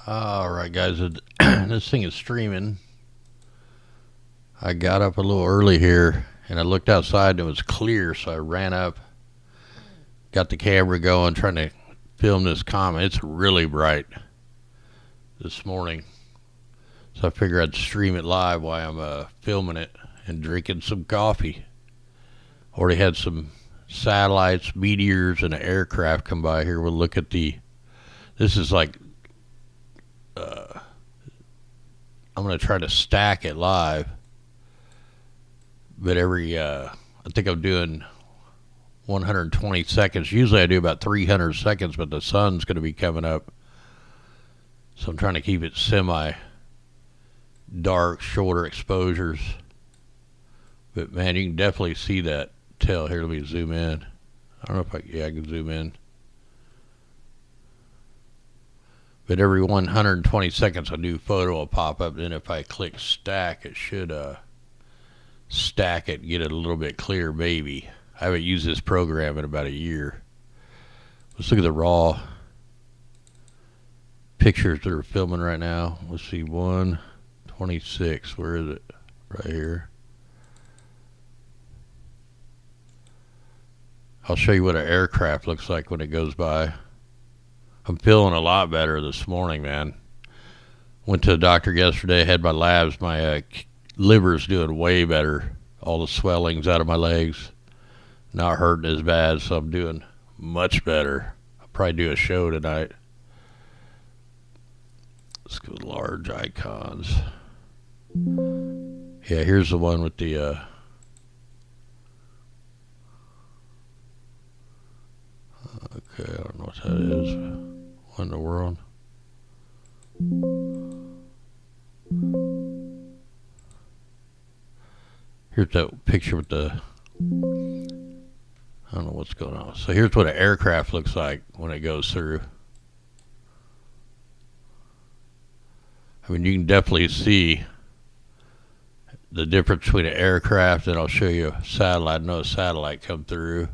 Alright guys, this thing is streaming. I got up a little early here and I looked outside and it was clear, so I ran up, got the camera going, trying to film this comet. It's really bright this morning, so I figured I'd stream it live while I'm filming it and drinking some coffee. Already had some satellites, meteors, and an aircraft come by here. We'll look at this is like, I'm going to try to stack it live, but I think I'm doing 120 seconds. Usually I do about 300 seconds, but the sun's going to be coming up, so I'm trying to keep it semi-dark, shorter exposures. But man, you can definitely see that tail here. Let me zoom in. I don't know if I can zoom in. But every 120 seconds a new photo will pop up. Then if I click stack, it should stack it and get it a little bit clearer, maybe. I haven't used this program in about a year. Let's look at the raw pictures that are filming right now. Let's see, 126. Where is it? Right here. I'll show you what an aircraft looks like when it goes by. I'm feeling a lot better this morning, man. Went to the doctor yesterday, had my labs. My liver's doing way better. All the swelling's out of my legs. Not hurting as bad, so I'm doing much better. I'll probably do a show tonight. Let's go with large icons. Yeah, here's the one with the okay, I don't know what that is. What in the world? Here's that picture with the, I don't know what's going on. So here's what an aircraft looks like when it goes through. I mean, you can definitely see the difference between an aircraft, and I'll show you a satellite. I know a satellite come through.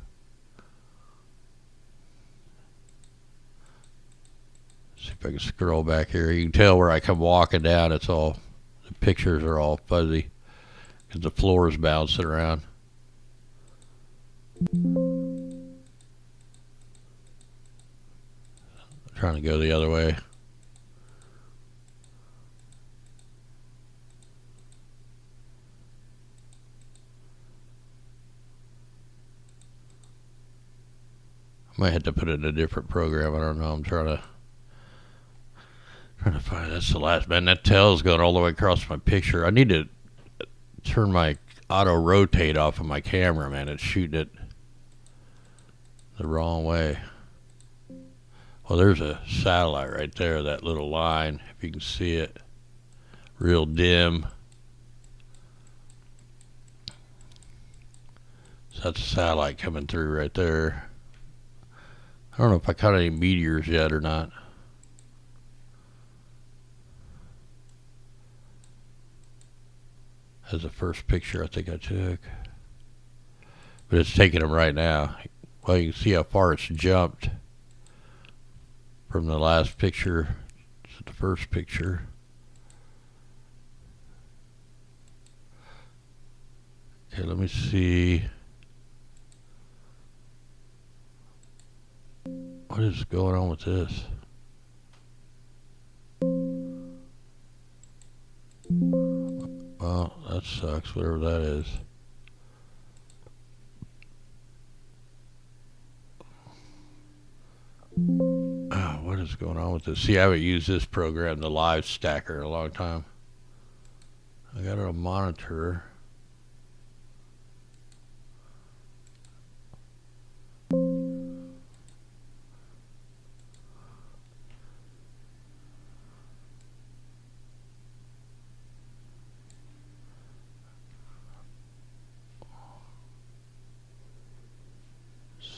See if I can scroll back here. You can tell where I come walking down. It's all, the pictures are all fuzzy because the floor is bouncing around. I'm trying to go the other way. I might have to put it in a different program. I don't know. I'm trying to find, that's the last, man. That tail's going all the way across my picture. I need to turn my auto rotate off of my camera, man. It's shooting it the wrong way. Well, there's a satellite right there, that little line, if you can see it, real dim. So that's a satellite coming through right there. I don't know if I caught any meteors yet or not. That's the first picture I think I took. But it's taking them right now. Well, you can see how far it's jumped from the last picture to the first picture. Okay, let me see. What is going on with this? Well, that sucks, whatever that is. Oh, what is going on with this? See, I haven't used this program, the live stacker, in a long time. I got it on monitor.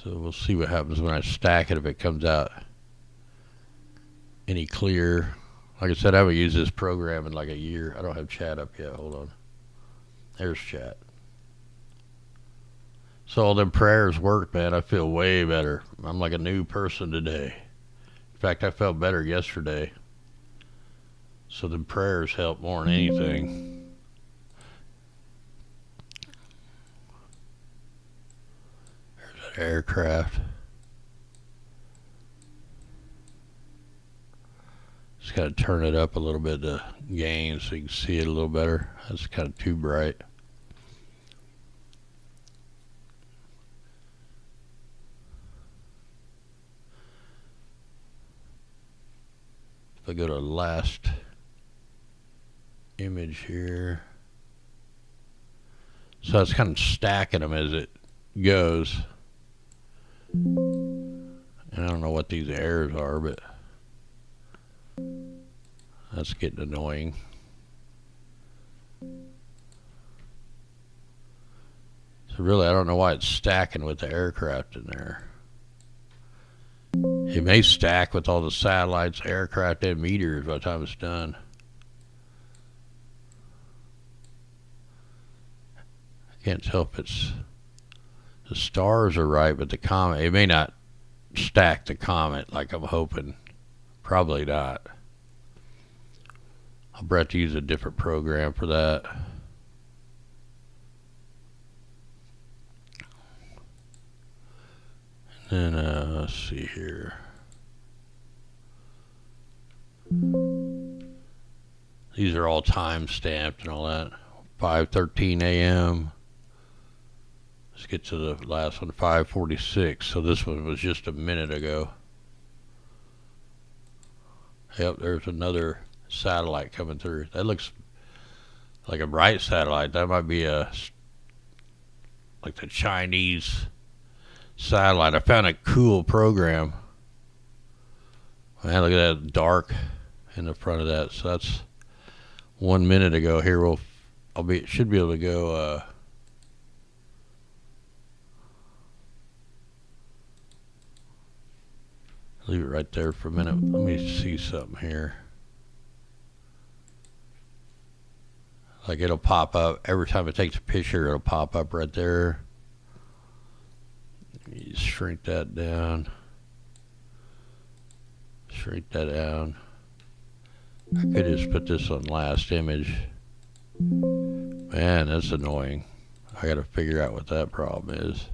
So we'll see what happens when I stack it, if it comes out any clear. Like I said, I haven't used this program in like a year. I don't have chat up yet. Hold on. There's chat. So all them prayers worked, man. I feel way better. I'm like a new person today. In fact, I felt better yesterday. So the prayers help more than anything. There's that aircraft. Just got to turn it up a little bit to gain so you can see it a little better. That's kind of too bright. If I go to last image here. So it's kind of stacking them as it goes. And I don't know what these errors are, but that's getting annoying. So really, I don't know why it's stacking with the aircraft in there. It may stack with all the satellites, aircraft, and meteors by the time it's done. I can't tell if it's the stars are right, but the comet, it may not stack the comet like I'm hoping. Probably not. I'll have to use a different program for that. And then let's see here. These are all time stamped and all that. 5:13 a.m. Let's get to the last one, 5:46. So this one was just a minute ago. Yep, there's another satellite coming through. That looks like a bright satellite. That might be like the Chinese satellite. I found a cool program. Man, look at that dark in the front of that. So that's 1 minute ago. Here should be able to go. Leave it right there for a minute. Let me see something here. Like it'll pop up every time it takes a picture. It'll pop up right there. You shrink that down. Shrink that down. I could just put this on last image. Man, that's annoying. I gotta figure out what that problem is.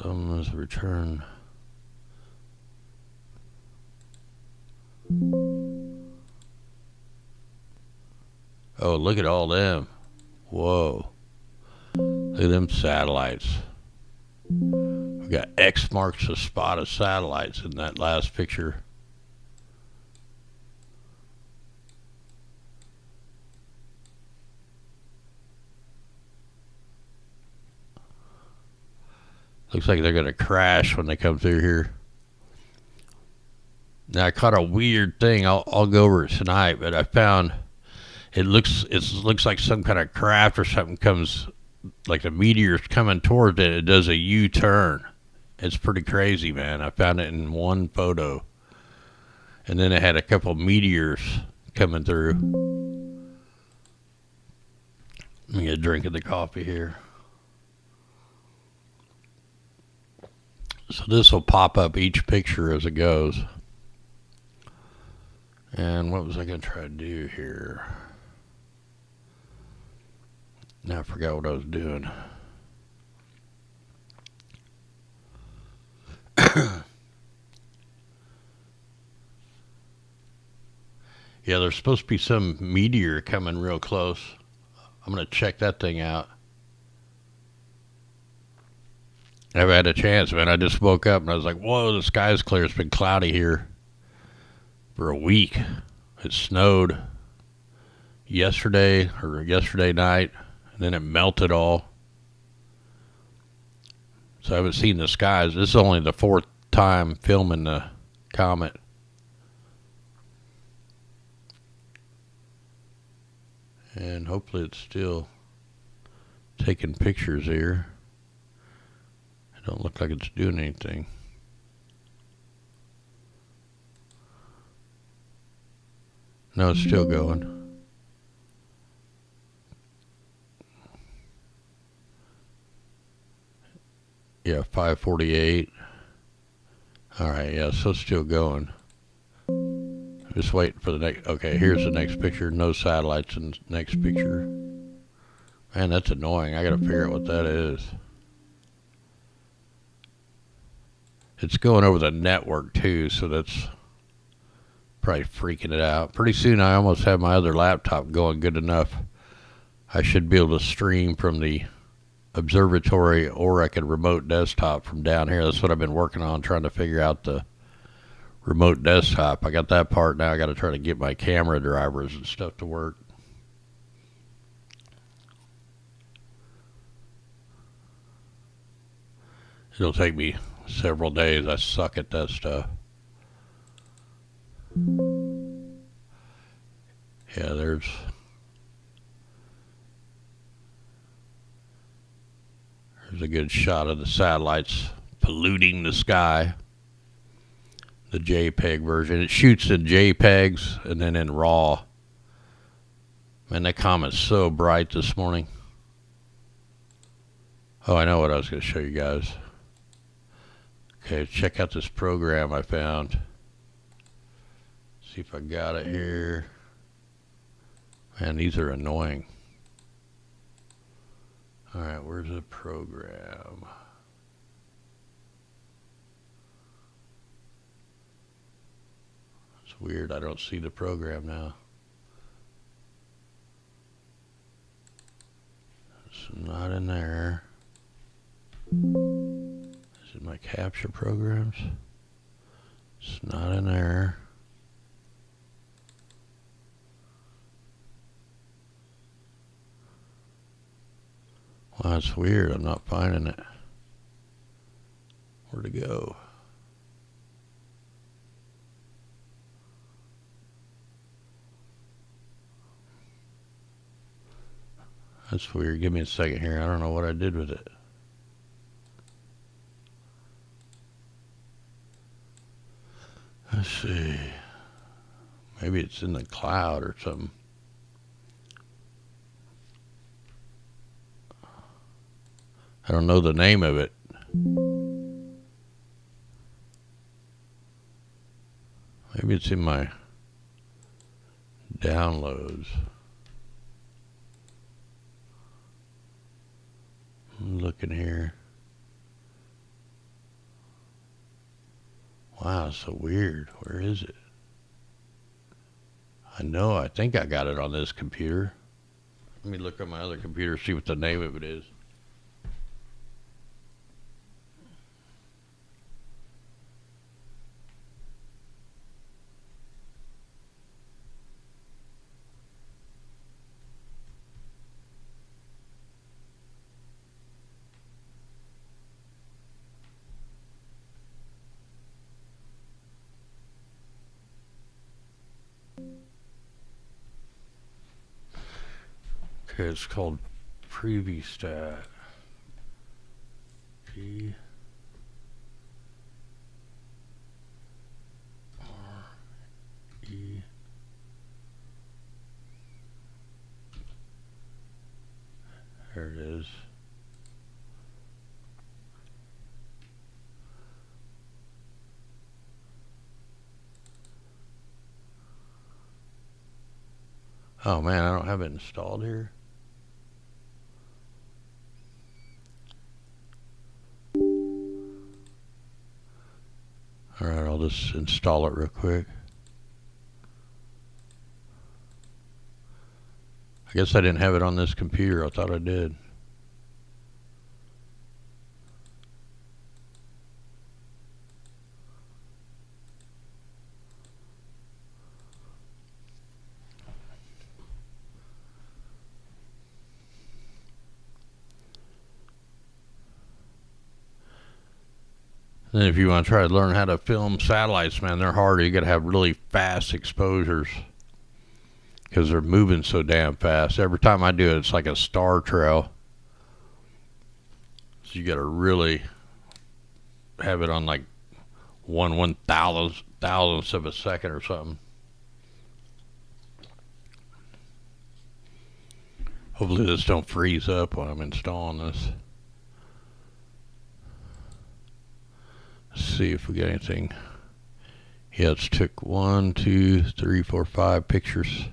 Let's return. Oh, look at all them. Whoa. Look at them satellites. We got X marks the spot of satellites in that last picture. Looks like they're going to crash when they come through here. Now I caught a weird thing. I'll go over it tonight, but I found it looks like some kind of craft or something comes, like the meteor's coming towards it. It does a U-turn. It's pretty crazy, man. I found it in one photo, and then it had a couple meteors coming through. Let me get a drink of the coffee here. So this will pop up each picture as it goes. And what was I going to try to do here? Now I forgot what I was doing. Yeah, there's supposed to be some meteor coming real close. I'm going to check that thing out. I haven't had a chance, man. I just woke up and I was like, whoa, the sky's clear. It's been cloudy here for a week. It snowed yesterday night, and then it melted all. So I haven't seen the skies. This is only the fourth time filming the comet. And hopefully it's still taking pictures here. It don't look like it's doing anything. No, it's still going. Yeah, 5:48. Alright, yeah, so it's still going. Just waiting for the next. Okay, here's the next picture. No satellites in the next picture. Man, that's annoying. I gotta figure out what that is. It's going over the network too, so that's probably freaking it out. Pretty soon I almost have my other laptop going good enough. I should be able to stream from the observatory, or I could remote desktop from down here. That's what I've been working on, trying to figure out the remote desktop. I got that part now. I got to try to get my camera drivers and stuff to work. It'll take me several days. I suck at that stuff. Yeah, there's a good shot of the satellites polluting the sky. The JPEG version. It shoots in JPEGs and then in RAW. Man, that comet's so bright this morning. Oh, I know what I was going to show you guys. Okay, check out this program I found. See if I got it here. Man, these are annoying. Alright, where's the program? It's weird, I don't see the program now. It's not in there. Is it my capture programs? It's not in there. Well, that's weird. I'm not finding it. Where'd it go? That's weird. Give me a second here. I don't know what I did with it. Let's see. Maybe it's in the cloud or something. I don't know the name of it. Maybe it's in my downloads. I'm looking here. Wow, it's so weird. Where is it? I think I got it on this computer. Let me look on my other computer, see what the name of it is. Okay, it's called PreviStat. P R E. There it is. Oh man, I don't have it installed here. Alright, I'll just install it real quick. I guess I didn't have it on this computer. I thought I did. Then if you want to try to learn how to film satellites, man, they're harder. You got to have really fast exposures because they're moving so damn fast. Every time I do it, it's like a star trail. So you got to really have it on like 1/1000th of a second or something. Hopefully this don't freeze up when I'm installing this. Let's see if we got anything. Yeah, it's took 1, 2, 3, 4, 5 pictures.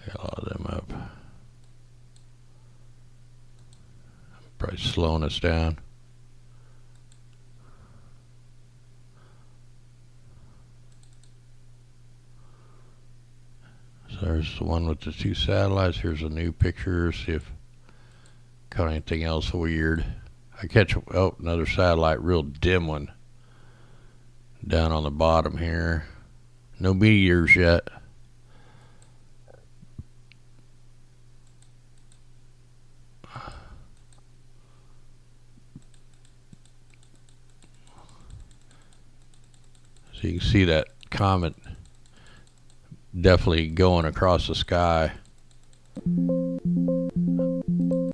Got a lot of them up. Probably slowing us down. So there's the one with the 2 satellites. Here's a new picture. See if caught anything else weird. I catch, oh, another satellite, real dim one. Down on the bottom here. No meteors yet. So you can see that comet definitely going across the sky.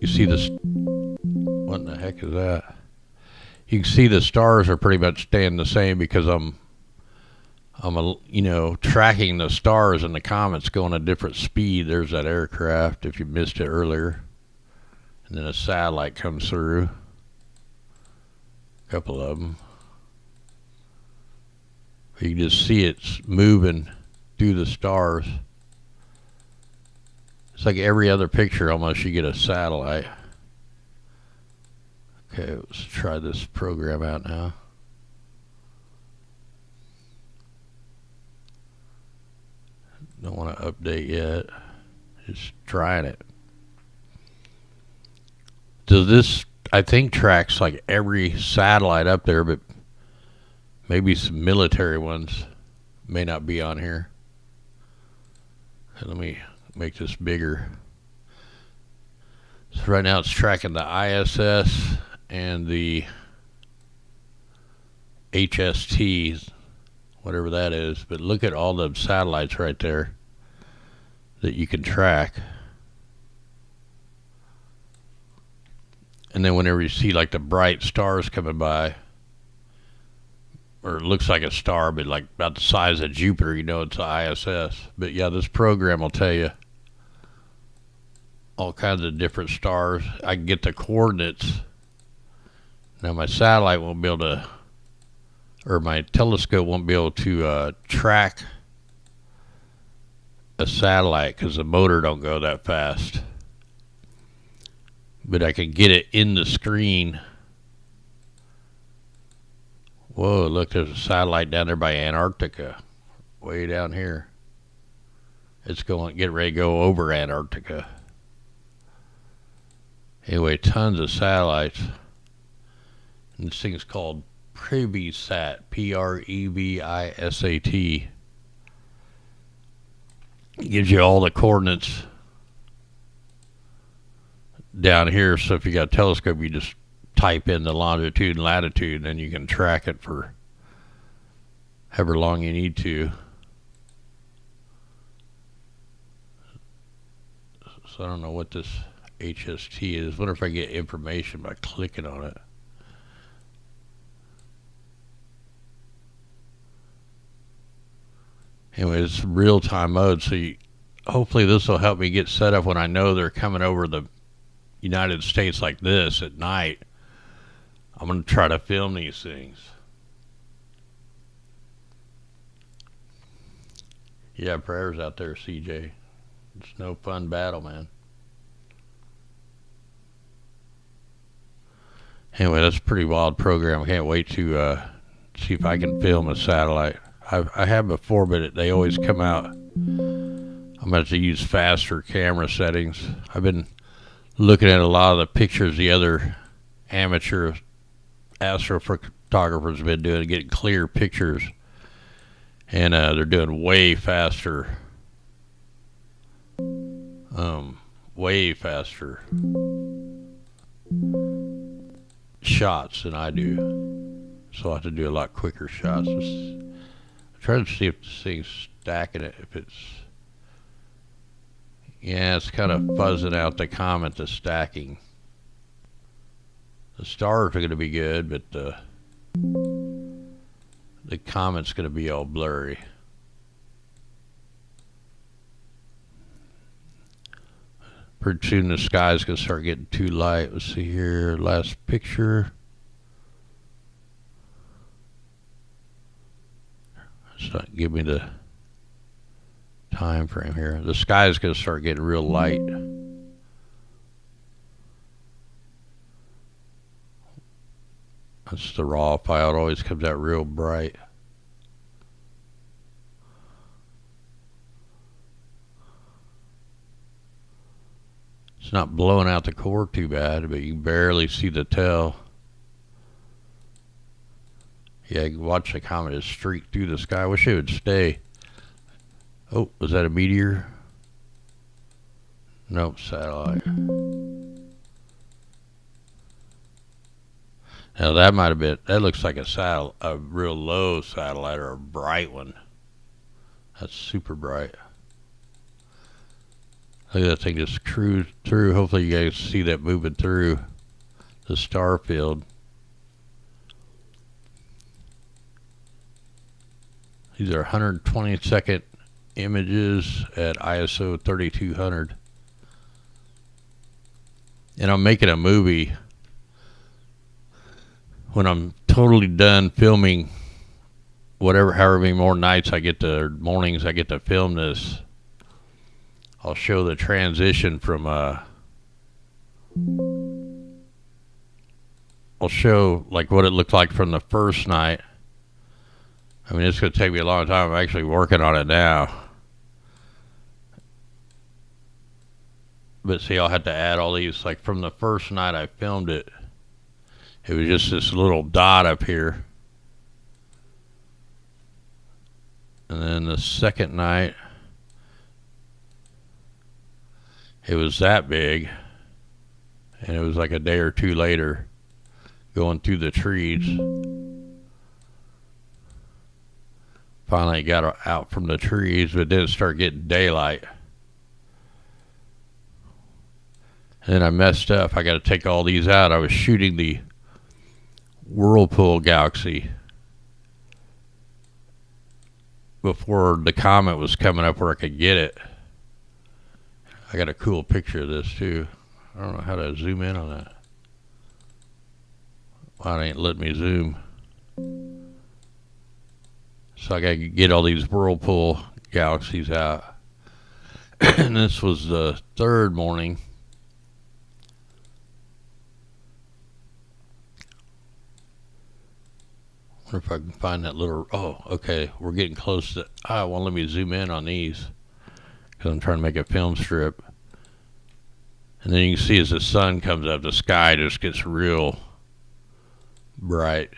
You see this, what in the heck is that? You can see the stars are pretty much staying the same because I'm tracking the stars, and the comet's going a different speed. There's that aircraft if you missed it earlier. And then a satellite comes through. A couple of them. You can just see it's moving through the stars. It's like every other picture almost you get a satellite. Okay, let's try this program out now. Don't want to update yet. Just trying it. Does this, I think, tracks like every satellite up there, but maybe some military ones may not be on here. Let me make this bigger. So right now it's tracking the ISS and the HST, whatever that is. But look at all the satellites right there that you can track. And then whenever you see like the bright stars coming by, or it looks like a star, but like about the size of Jupiter, you know it's the ISS. But yeah, this program will tell you all kinds of different stars. I can get the coordinates. Now my satellite won't be able to, or my telescope won't be able to track a satellite because the motor don't go that fast. But I can get it in the screen. Whoa, look, there's a satellite down there by Antarctica. Way down here. It's getting ready to go over Antarctica. Anyway, tons of satellites. And this thing's called Previsat, Previsat. It gives you all the coordinates down here. So if you got a telescope, you just type in the longitude and latitude, and then you can track it for however long you need to. So I don't know what this HST is. Wonder if I get information by clicking on it. Anyway, it's real-time mode, so hopefully this will help me get set up when I know they're coming over the United States like this at night. I'm going to try to film these things. Yeah, prayers out there, CJ. It's no fun battle, man. Anyway, that's a pretty wild program. I can't wait to see if I can film a satellite. I have before, but they always come out. I'm going to have to use faster camera settings. I've been looking at a lot of the pictures the other amateur astrophotographers have been doing, getting clear pictures. And they're doing way faster. Way faster shots than I do. So I have to do a lot quicker shots. I'm trying to see if this thing's stacking it. If it's, yeah, it's kind of fuzzing out the comet, the stacking. The stars are going to be good, but the comet's going to be all blurry. Pretty soon the sky's going to start getting too light. Let's see here. Last picture. It's not giving me the time frame here. The sky's going to start getting real light. That's the raw file. It always comes out real bright. It's not blowing out the core too bad, but you can barely see the tail. Yeah, you can watch the comet just streak through the sky. I wish it would stay. Oh, was that a meteor? Nope, satellite. Now that might have been, that looks like a real low satellite or a bright one. That's super bright. Look at that thing just cruise through. Hopefully you guys see that moving through the star field. These are 120-second images at ISO 3200. And I'm making a movie. When I'm totally done filming however many more nights I get to, or mornings I get to film this, I'll show the transition from I'll show like what it looked like from the first night. I mean, it's going to take me a long time. I'm actually working on it now. But see, I'll have to add all these. Like from the first night I filmed it, it was just this little dot up here. And then the second night, it was that big. And it was like a day or two later, going through the trees. Finally got out from the trees, but then it started getting daylight. And then I messed up. I got to take all these out. I was shooting the Whirlpool galaxy before the comet was coming up where I could get it. I got a cool picture of this too. I don't know how to zoom in on that. Well, it ain't letting me zoom. So I got to get all these Whirlpool galaxies out. And this was the third morning. I wonder if I can find that little, oh, okay, we're getting close to, won't let me zoom in on these because I'm trying to make a film strip. And then you can see as the sun comes up, the sky just gets real bright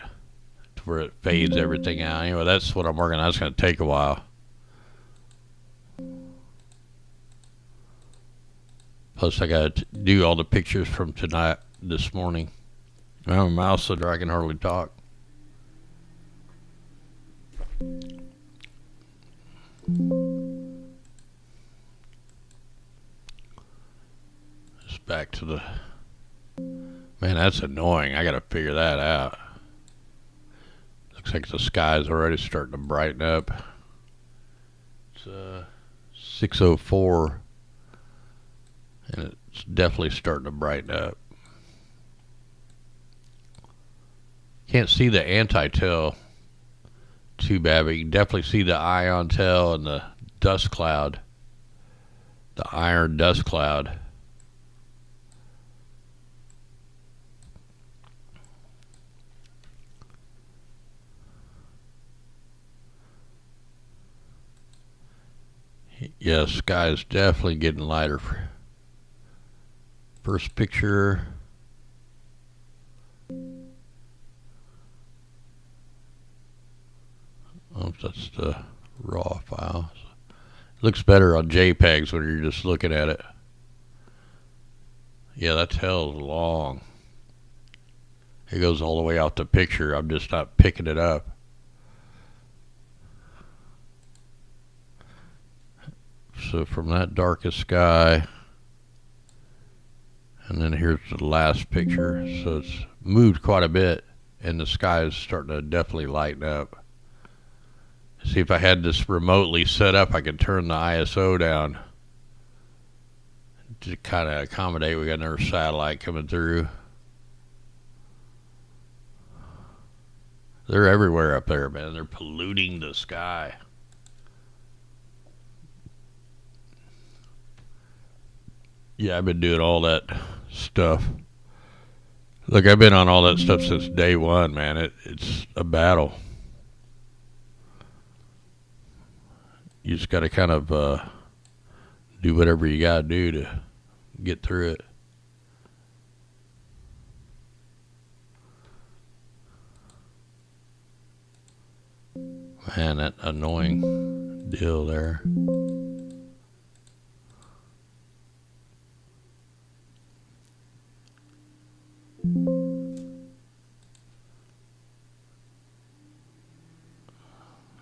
to where it fades everything out. Anyway, that's what I'm working on. That's going to take a while. Plus, I got to do all the pictures from tonight, this morning. My mouth's so dry I can hardly talk. Just back to the, man, that's annoying. I gotta figure that out. Looks like the sky's already starting to brighten up. It's 6:04 and it's definitely starting to brighten up. Can't see the anti-tail too bad, but you can definitely see the ion tail and the dust cloud, the iron dust cloud. Yeah, sky is definitely getting lighter. First picture. Oh, that's the raw file. It looks better on JPEGs when you're just looking at it. Yeah, that tail's long. It goes all the way out the picture. I'm just not picking it up. So from that darkest sky, and then here's the last picture. So it's moved quite a bit, and the sky is starting to definitely lighten up. See, if I had this remotely set up, I could turn the ISO down to kind of accommodate. We got another satellite coming through. They're everywhere up there, man. They're polluting the sky. Yeah, I've been doing all that stuff. Look, I've been on all that stuff since day one, man. It's a battle. You just got to kind of do whatever you got to do to get through it. Man, that annoying deal there.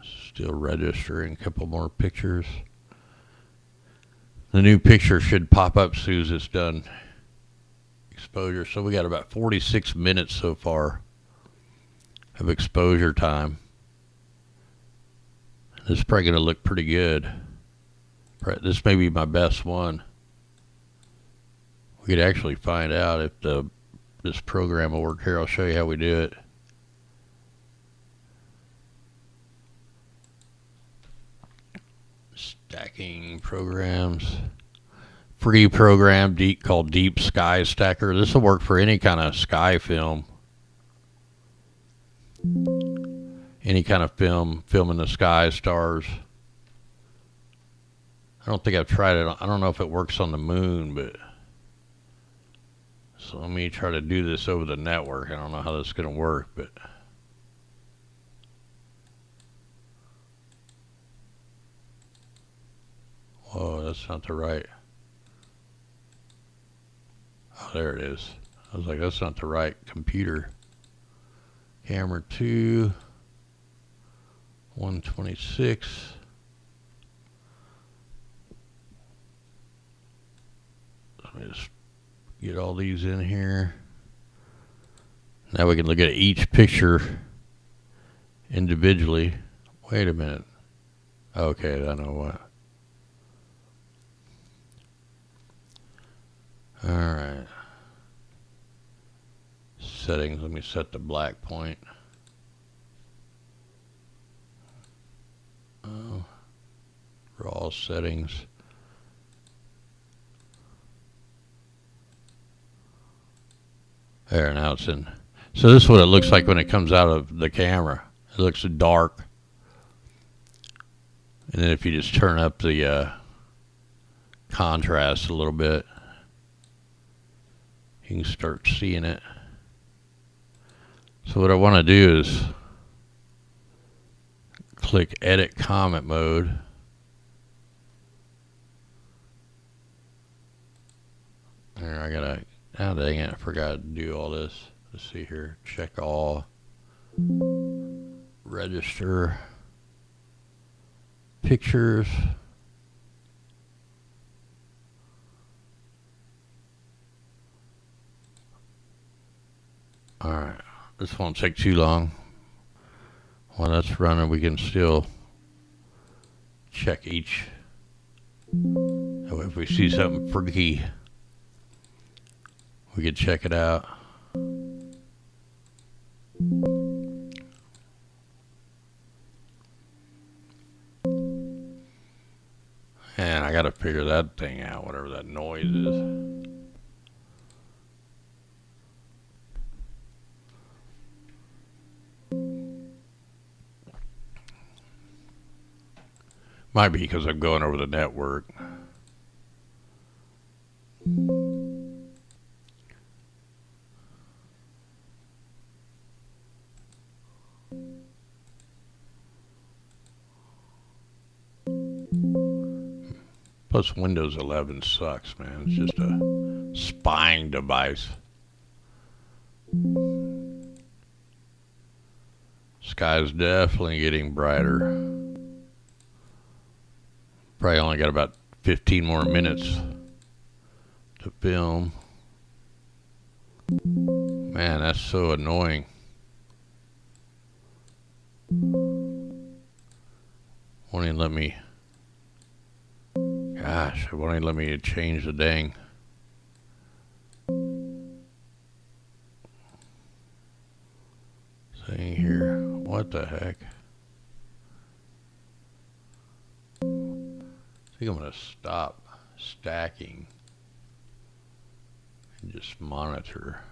Still registering a couple more pictures. The new picture should pop up as soon as it's done exposure. So we got about 46 minutes so far of exposure time. This is probably going to look pretty good. This may be my best one. We could actually find out if this program will work here. I'll show you how we do it. Stacking programs. Free program called Deep Sky Stacker. This will work for any kind of sky film. Any kind of film in the sky, stars. I don't think I've tried it. I don't know if it works on the moon, but so let me try to do this over the network. I don't know how this is going to work, but whoa, that's not the right. Oh, there it is. I was like, that's not the right computer. Camera 2. 126. Let me just get all these in here. Now we can look at each picture individually. Wait a minute. Okay, I know what. Alright. Settings. Let me set the black point. Raw settings. There, now it's in. So this is what it looks like when it comes out of the camera. It looks dark. And then if you just turn up the contrast a little bit, you can start seeing it. So what I want to do is click Edit Comet Mode. There, I gotta, oh dang it, I forgot to do all this. Let's see here, check all, register, pictures. Alright, this won't take too long. While that's running, we can still check each. If we see something freaky, we could check it out. And I gotta figure that thing out, whatever that noise is. Might be because I'm going over the network. Plus Windows 11 sucks, man. It's just a spying device. Sky's definitely getting brighter. Probably only got about 15 more minutes to film. Man, that's so annoying. Won't even let me. Gosh, it won't even let me change the dang What the heck? I think I'm going to stop stacking and just monitor.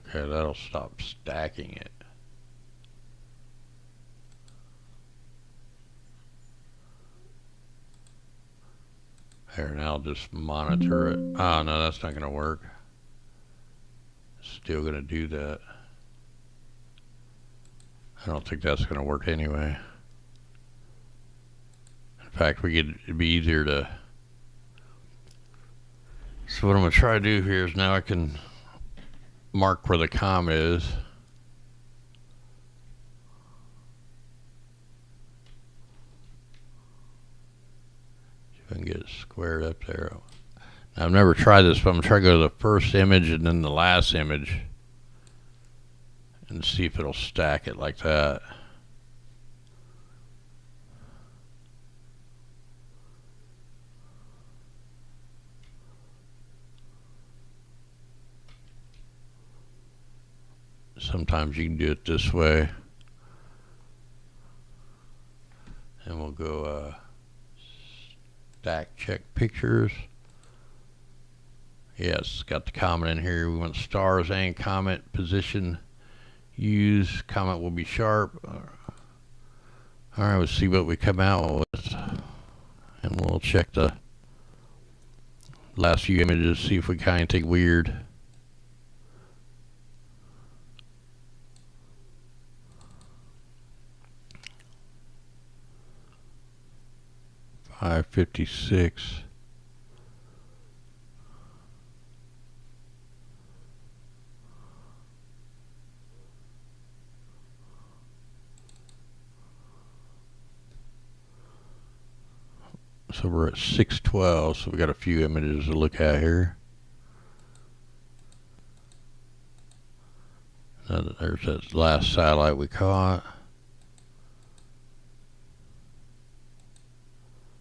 Okay, that'll stop stacking it. There, now I'll just monitor it. Oh, no, that's not going to work. Still going to do that. I don't think that's going to work anyway. In fact, it'd be easier to... So what I'm going to try to do here is now I can mark where the Comet is. See if I can get it squared up there. Now, I've never tried this, but I'm going to try to go to the first image and then the last image and see if it'll stack it like that. Sometimes you can do it this way. And we'll go stack check pictures. Yes, got the Comet in here. We want stars and Comet position. Use Comet will be sharp. All right, let's see what we come out with. And we'll check the last few images, see if we kind of take weird. $556. So we're at 612, so we got a few images to look at here. There's that last satellite we caught.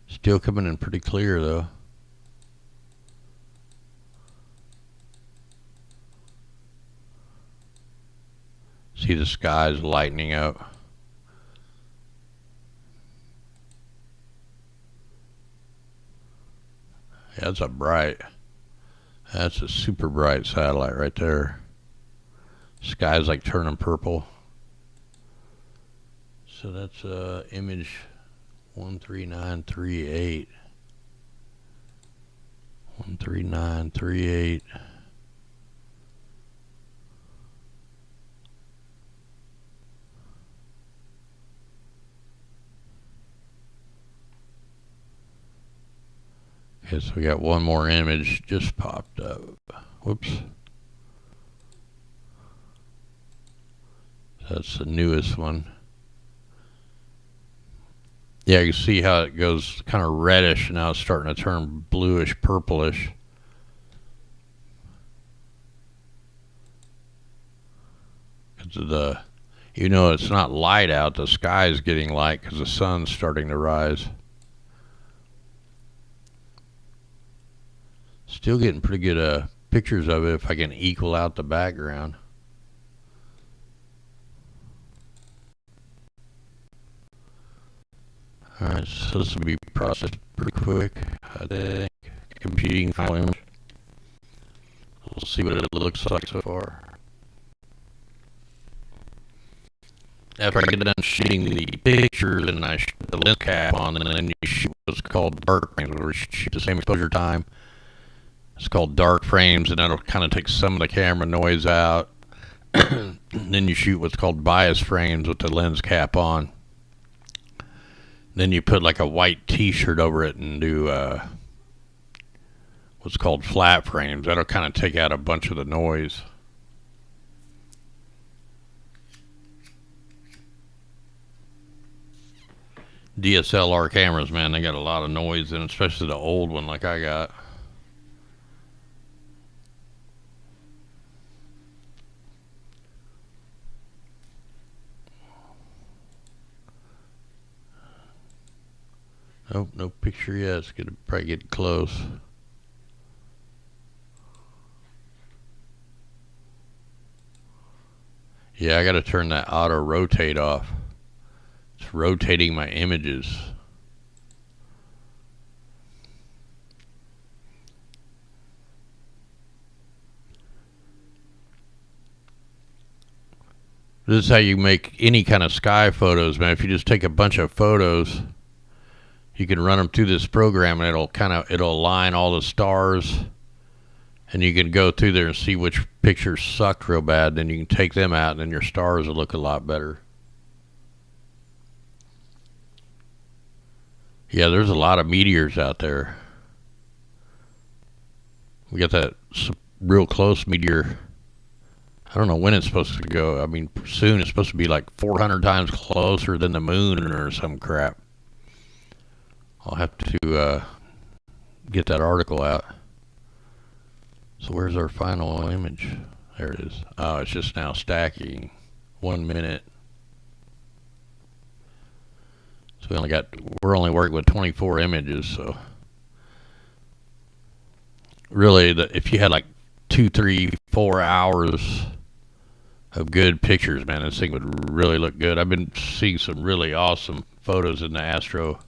Still coming in pretty clear though. See the skies lightening up. Yeah, that's a super bright satellite right there. Sky's like turning purple. So that's image 13938. 13938. Okay, so we got one more image just popped up. Whoops. That's the newest one. Yeah, you can see how it goes kind of reddish, and now it's starting to turn bluish, purplish. You know, it's not light out, the sky is getting light because the sun's starting to rise. Still getting pretty good pictures of it if I can equal out the background. Alright, so this will be processed pretty quick, I think. Computing final image. We'll see what it looks like so far. After I get done shooting the pictures and I shoot the lens cap on, and then you shoot what's called dark frames, where you shoot the same exposure time. It's called dark frames, and that'll kind of take some of the camera noise out. Then you shoot what's called bias frames with the lens cap on. Then you put like a white t-shirt over it and do what's called flat frames. That'll kind of take out a bunch of the noise. DSLR cameras, man, they got a lot of noise in, especially the old one like I got. Nope, no picture yet. It's gonna probably get close. Yeah, I gotta turn that auto rotate off. It's rotating my images. This is how you make any kind of sky photos, man. If you just take a bunch of photos, you can run them through this program and it'll align all the stars, and you can go through there and see which pictures sucked real bad. Then you can take them out and then your stars will look a lot better. Yeah, there's a lot of meteors out there. We got that real close meteor. I don't know when it's supposed to go. I mean, soon. It's supposed to be like 400 times closer than the moon or some crap. I'll have to get that article out. So where's our final image? There it is. Oh, it's just now stacking. 1 minute. So we're only working with 24 images. So really, if you had like 2, 3, 4 hours of good pictures, man, this thing would really look good. I've been seeing some really awesome photos in the astro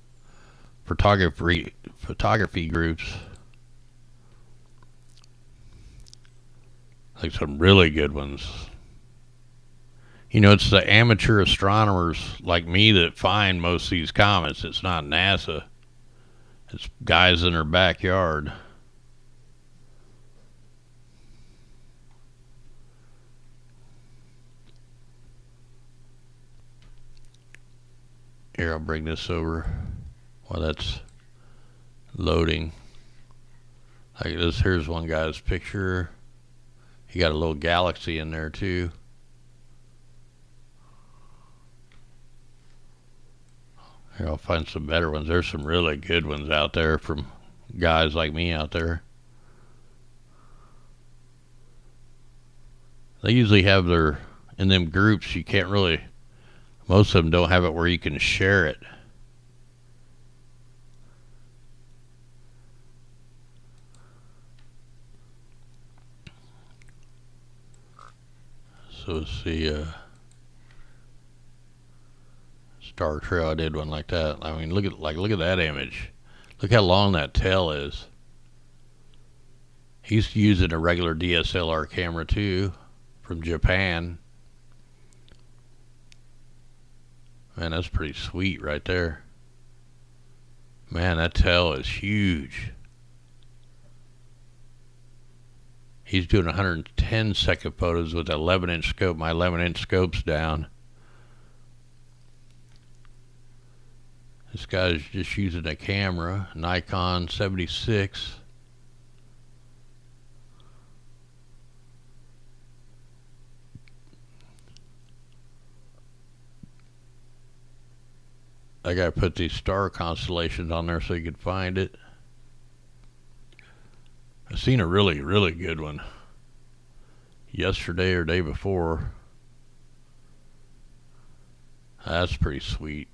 photography groups. Like some really good ones. You know, it's the amateur astronomers like me that find most of these comets. It's not NASA. It's guys in their backyard. Here, I'll bring this over while that's loading. Like this, here's one guy's picture. He got a little galaxy in there too. Here, I'll find some better ones. There's some really good ones out there from guys like me out there. They usually have in them groups, you can't really, most of them don't have it where you can share it. So let's see, Star Trail, I did one like that. I mean, look at that image. Look how long that tail is. He's using a regular DSLR camera too, from Japan. Man, that's pretty sweet right there. Man, that tail is huge. He's doing 110 second photos with an 11-inch scope. My 11-inch scope's down. This guy's just using a camera, Nikon 76. I gotta put these star constellations on there so you can find it. I seen a really, really good one yesterday or day before. That's pretty sweet.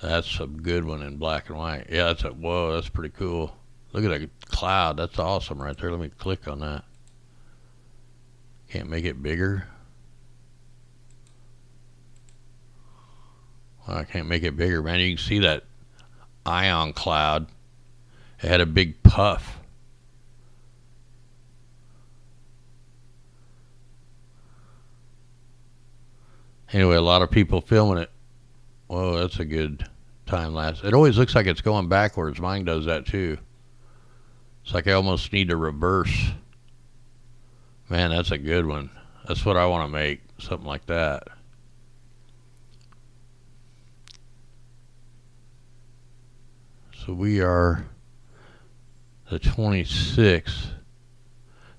That's a good one in black and white. Yeah, whoa, that's pretty cool. Look at that cloud. That's awesome right there. Let me click on that. Can't make it bigger. Well, I can't make it bigger, man. You can see that ion cloud. It had a big puff. Anyway, a lot of people filming it. Whoa, that's a good time lapse. It always looks like it's going backwards. Mine does that too. It's like I almost need to reverse. Man, that's a good one. That's what I want to make. Something like that. So we are the 26th.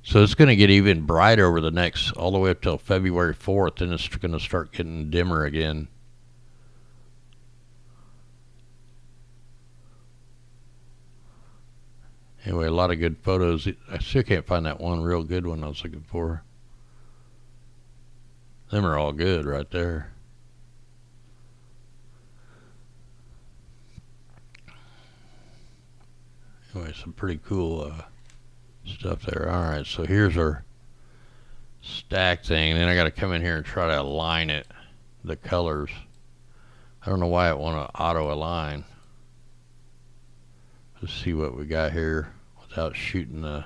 So it's going to get even brighter over the next, all the way up till February 4th. Then it's going to start getting dimmer again. Anyway, a lot of good photos. I still can't find that one real good one I was looking for. Them are all good right there. Anyway, some pretty cool stuff there. All right, so here's our stack thing. Then I got to come in here and try to align it, the colors. I don't know why it want to auto align. Let's see what we got here without shooting the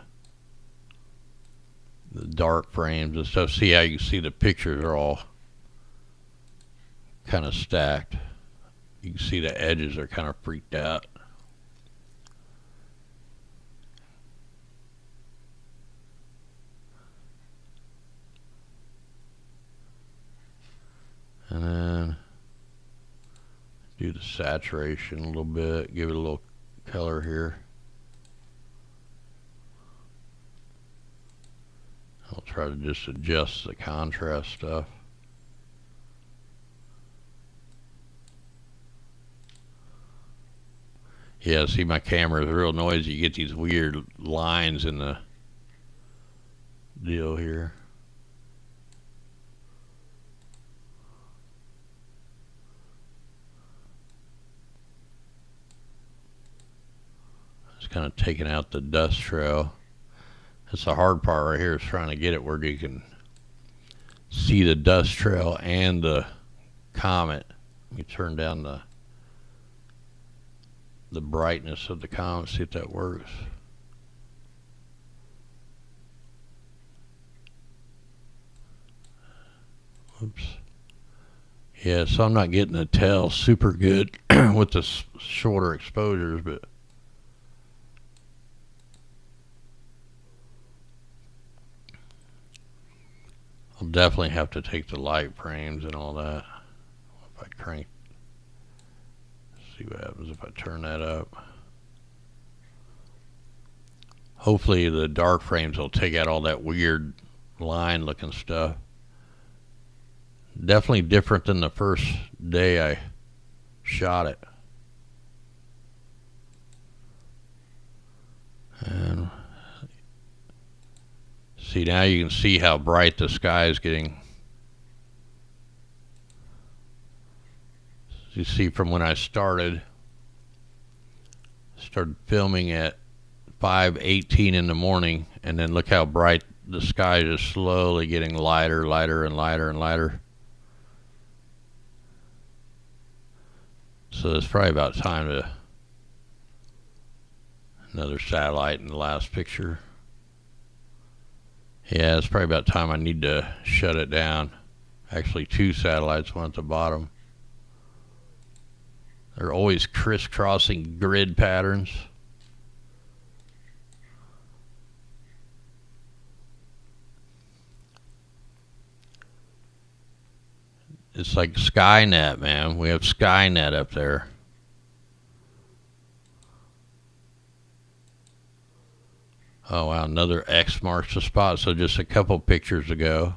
dark frames and stuff. See how you can see the pictures are all kind of stacked. You can see the edges are kind of freaked out. And then do the saturation a little bit, give it a little color here. I'll try to just adjust the contrast stuff. Yeah, see, my camera is real noisy. You get these weird lines in the deal here. It's kind of taking out the dust trail. That's the hard part right here, is trying to get it where you can see the dust trail and the comet. Let me turn down the brightness of the comet, see if that works. Oops. Yeah, so I'm not getting the tail super good with the shorter exposures, but I'll definitely have to take the light frames and all that. If I crank, see what happens if I turn that up. Hopefully the dark frames will take out all that weird line looking stuff. Definitely different than the first day I shot it. And see, now you can see how bright the sky is getting. You see, from when I started filming at 5:18 in the morning, and then look how bright the sky is, slowly getting lighter, lighter, and lighter, and lighter. So it's probably about time to another satellite in the last picture. Yeah, it's probably about time I need to shut it down. Actually, two satellites, one at the bottom. They're always crisscrossing grid patterns. It's like Skynet, man. We have Skynet up there. Oh wow, another X marks the spot. So just a couple pictures ago.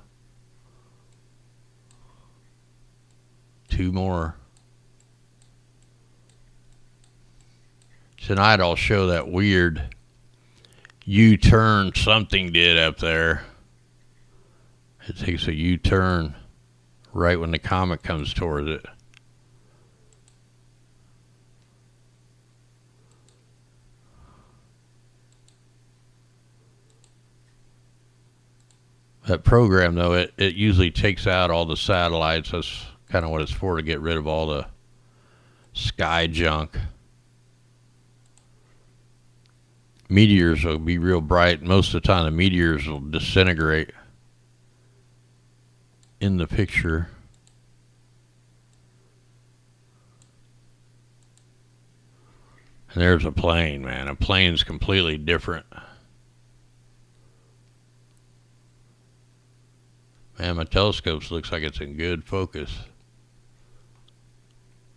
Two more. Tonight I'll show that weird U-turn something did up there. It takes a U-turn right when the comet comes towards it. That program, though, it usually takes out all the satellites. That's kind of what it's for, to get rid of all the sky junk. Meteors will be real bright. Most of the time, the meteors will disintegrate in the picture. And there's a plane, man. A plane's completely different. Man, my telescope looks like it's in good focus.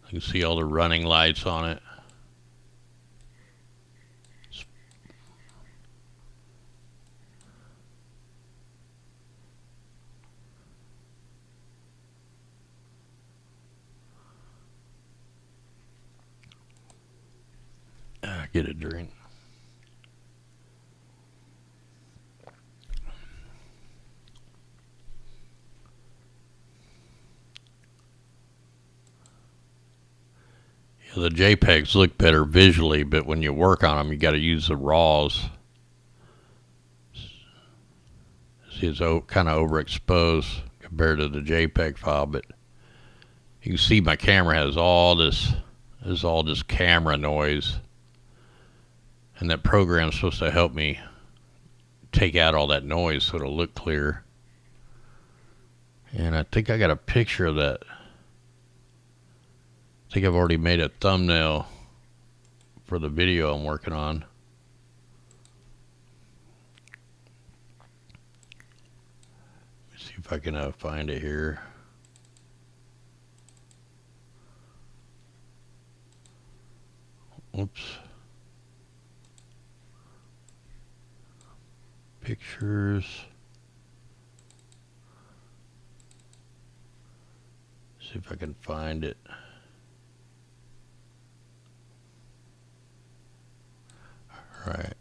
You can see all the running lights on it. Get a drink. The JPEGs look better visually, but when you work on them, you got to use the RAWs. See, it's kind of overexposed compared to the JPEG file, but you can see my camera has all this camera noise, and that program's supposed to help me take out all that noise so it'll look clear. And I think I got a picture of that. I think I've already made a thumbnail for the video I'm working on. Let me see if I can find it here. Oops. Pictures. See if I can find it. Right.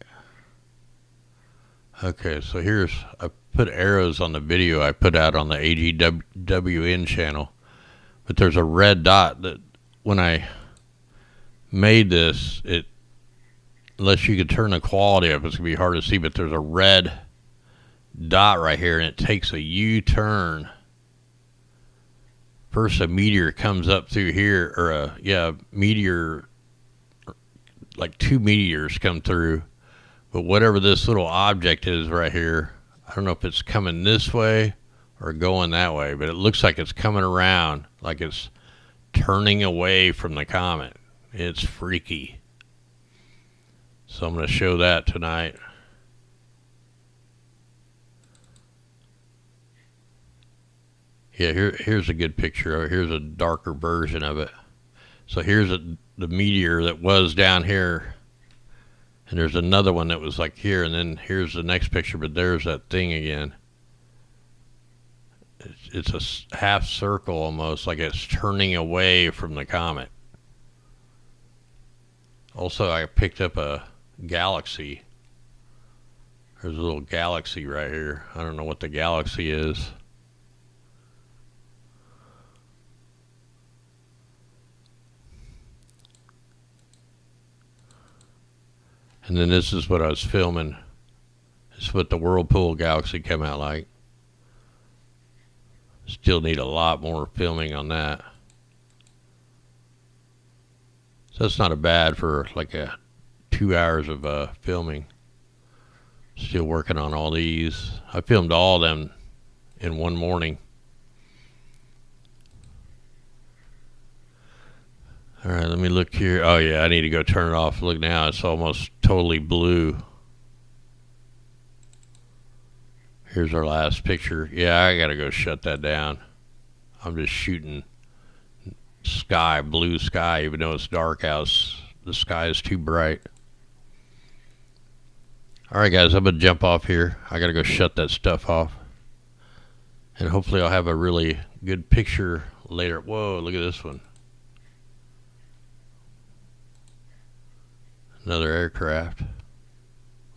Okay, so I put arrows on the video I put out on the agwnnews channel, but there's a red dot that when I made this, unless you could turn the quality up, it's gonna be hard to see, but there's a red dot right here, and it takes a U-turn. First a meteor comes up through here, or a meteor, like 2 meteors come through, but whatever this little object is right here, I don't know if it's coming this way or going that way, but it looks like it's coming around, like it's turning away from the comet. It's freaky. So I'm going to show that tonight. Yeah, here's a good picture. Here's a darker version of it. So here's the meteor that was down here, and there's another one that was like here, and then here's the next picture, but there's that thing again. It's a half circle almost, like it's turning away from the comet. Also, I picked up a galaxy. There's a little galaxy right here. I don't know what the galaxy is. And then this is what I was filming. This is what the Whirlpool galaxy came out like. Still need a lot more filming on that. So that's not a bad for like 2 hours of filming. Still working on all these. I filmed all of them in one morning. All right, let me look here. Oh yeah, I need to go turn it off. Look now, it's almost totally blue. Here's our last picture. Yeah, I gotta go shut that down. I'm just shooting sky, blue sky, even though it's dark out. The sky is too bright. All right, guys, I'm gonna jump off here. I gotta go shut that stuff off, and hopefully I'll have a really good picture later. Whoa, look at this one. Another aircraft.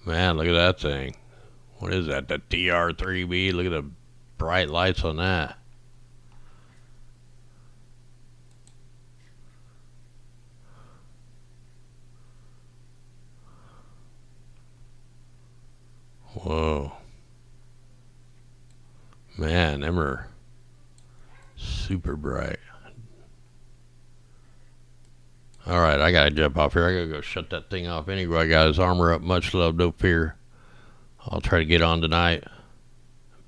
Man, look at that thing. What is that? The TR-3B? Look at the bright lights on that. Whoa. Man, them are super bright. All right, I gotta jump off here. I gotta go shut that thing off anyway, guys. Armor up, much love, no fear. I'll try to get on tonight.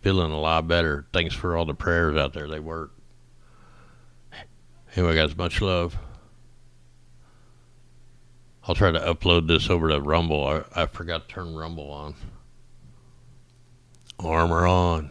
Feeling a lot better. Thanks for all the prayers out there. They work. Anyway, guys, much love. I'll try to upload this over to Rumble. I forgot to turn Rumble on. Armor on.